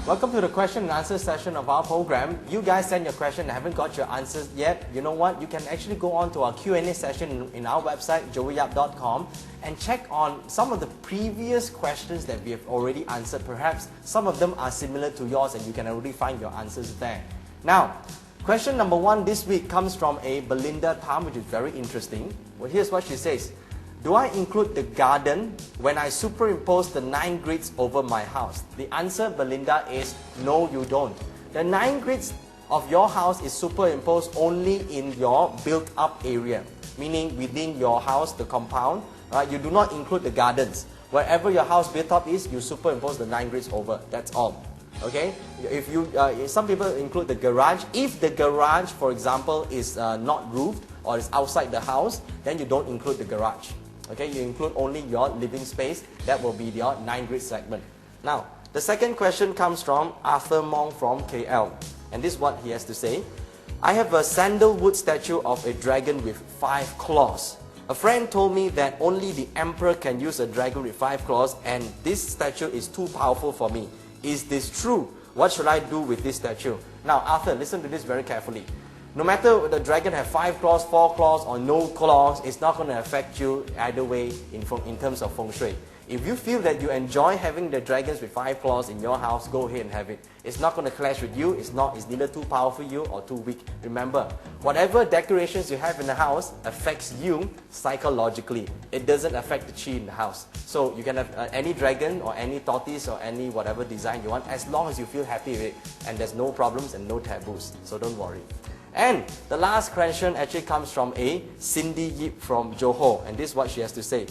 Welcome to the question and answer session of our program. You guys send your question and haven't got your answers yet. You know what? You can actually go on to our Q&A session in our website, joeyyap.com, and check on some of the previous questions that we have already answered. Perhaps some of them are similar to yours and you can already find your answers there. Now, question number 1 this week comes from a Belinda Tam, which is very interesting. Well, here's what she says. Do I include the garden when I superimpose the 9 grids over my house? The answer, Belinda, is no, you don't. The 9 grids of your house is superimposed only in your built-up area, meaning within your house, the compound. Right? You do not include the gardens. Wherever your house built up is, you superimpose the 9 grids over. That's all. Okay? If you, some people include the garage. If the garage, for example, is not roofed or is outside the house, then you don't include the garage. Okay, you include only your living space. That will be your 9 grid segment. Now, the second question comes from Arthur Mong from KL. And this is what he has to say. I have a sandalwood statue of a dragon with 5 claws. A friend told me that only the emperor can use a dragon with 5 claws and this statue is too powerful for me. Is this true? What should I do with this statue? Now, Arthur, listen to this very carefully. No matter whether the dragon has 5 claws, 4 claws, or no claws, it's not going to affect you either way in terms of feng shui. If you feel that you enjoy having the dragons with 5 claws in your house, go ahead and have it. It's not going to clash with you. It's neither too powerful for you or too weak. Remember, whatever decorations you have in the house affects you psychologically. It doesn't affect the chi in the house. So you can have any dragon or any tortoise or any whatever design you want as long as you feel happy with it. And there's no problems and no taboos. So don't worry. And the last question actually comes from a Cindy Yip from Johor, and this is what she has to say.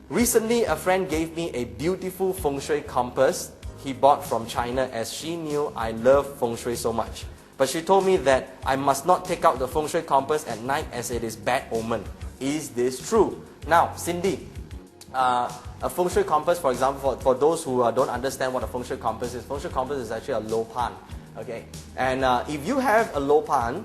Recently, a friend gave me a beautiful feng shui compass he bought from China as she knew I love feng shui so much. But she told me that I must not take out the feng shui compass at night as it is bad omen. Is this true? Now, Cindy, a feng shui compass, for example, for those who don't understand what a feng shui compass is actually a lopan. Okay, and if you have a lopan,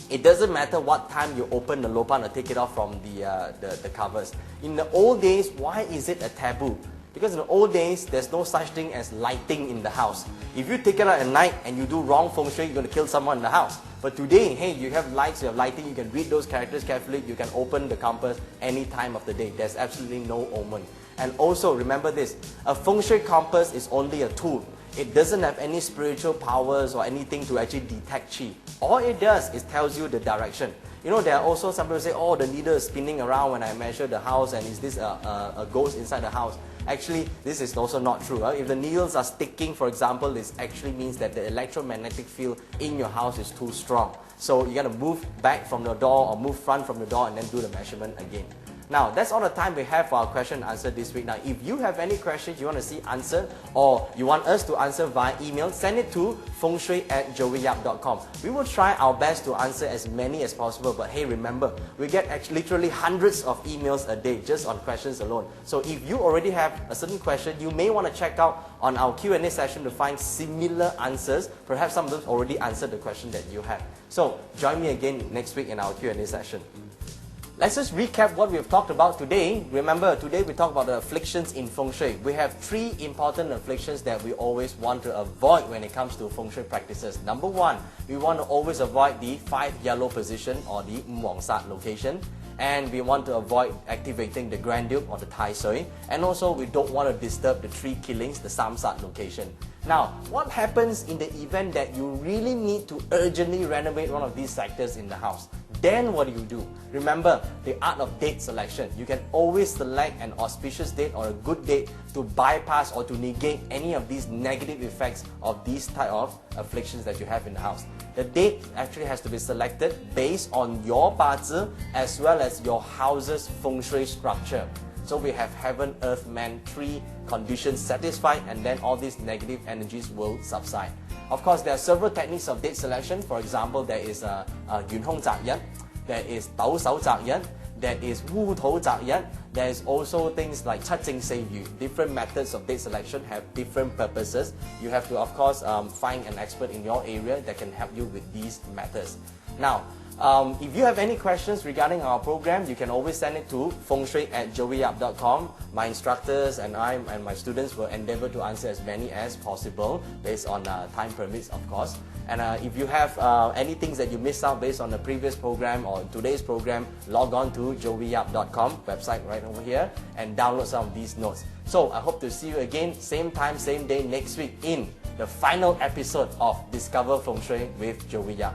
it doesn't matter what time you open the lopan or take it off from the covers. In the old days, why is it a taboo? Because in the old days, there's no such thing as lighting in the house. If you take it out at night and you do wrong feng shui, you're going to kill someone in the house. But today, hey, you have lights, you have lighting, you can read those characters carefully, you can open the compass any time of the day. There's absolutely no omen. And also, remember this, a feng shui compass is only a tool. It doesn't have any spiritual powers or anything to actually detect chi. All it does is tells you the direction. You know, there are also some people say, oh, the needle is spinning around when I measure the house and is this a ghost inside the house? Actually, this is also not true. If the needles are sticking, for example, this actually means that the electromagnetic field in your house is too strong. So you got to move back from the door or move front from the door and then do the measurement again. Now, that's all the time we have for our question and answer this week. Now, if you have any questions you want to see answered or you want us to answer via email, send it to fengshui@joeyyap.com. We will try our best to answer as many as possible. But hey, remember, we get literally hundreds of emails a day just on questions alone. So if you already have a certain question, you may want to check out on our Q&A session to find similar answers. Perhaps some of them already answered the question that you have. So join me again next week in our Q&A session. Let's just recap what we've talked about today. Remember, today we talked about the afflictions in Feng Shui. We have 3 important afflictions that we always want to avoid when it comes to Feng Shui practices. Number 1, we want to always avoid the 5 yellow position or the Wang Sat location. And we want to avoid activating the Grand Duke or the Tai Sui. And also, we don't want to disturb the 3 killings, the Samsat location. Now, what happens in the event that you really need to urgently renovate one of these sectors in the house? Then what do? Remember the art of date selection. You can always select an auspicious date or a good date to bypass or to negate any of these negative effects of these type of afflictions that you have in the house. The date actually has to be selected based on your bazi as well as your house's feng shui structure. So we have heaven, earth, man, 3 conditions satisfied, and then all these negative energies will subside. Of course, there are several techniques of date selection. For example, there is Yun Hong Zak Yan, there is Dao Shou Zak Yan, there is Wu Tou Zak Yan. There is also things like Chat Jing Sei Yu. Different methods of date selection have different purposes. You have to, of course, find an expert in your area that can help you with these methods. Now, If you have any questions regarding our program, you can always send it to fengshui@joeyyap.com. My instructors and I and my students will endeavor to answer as many as possible based on time permits, of course. And if you have any things that you missed out based on the previous program or today's program, log on to joeyyap.com, website right over here, and download some of these notes. So I hope to see you again, same time, same day next week in the final episode of Discover Feng Shui with Joey Yap.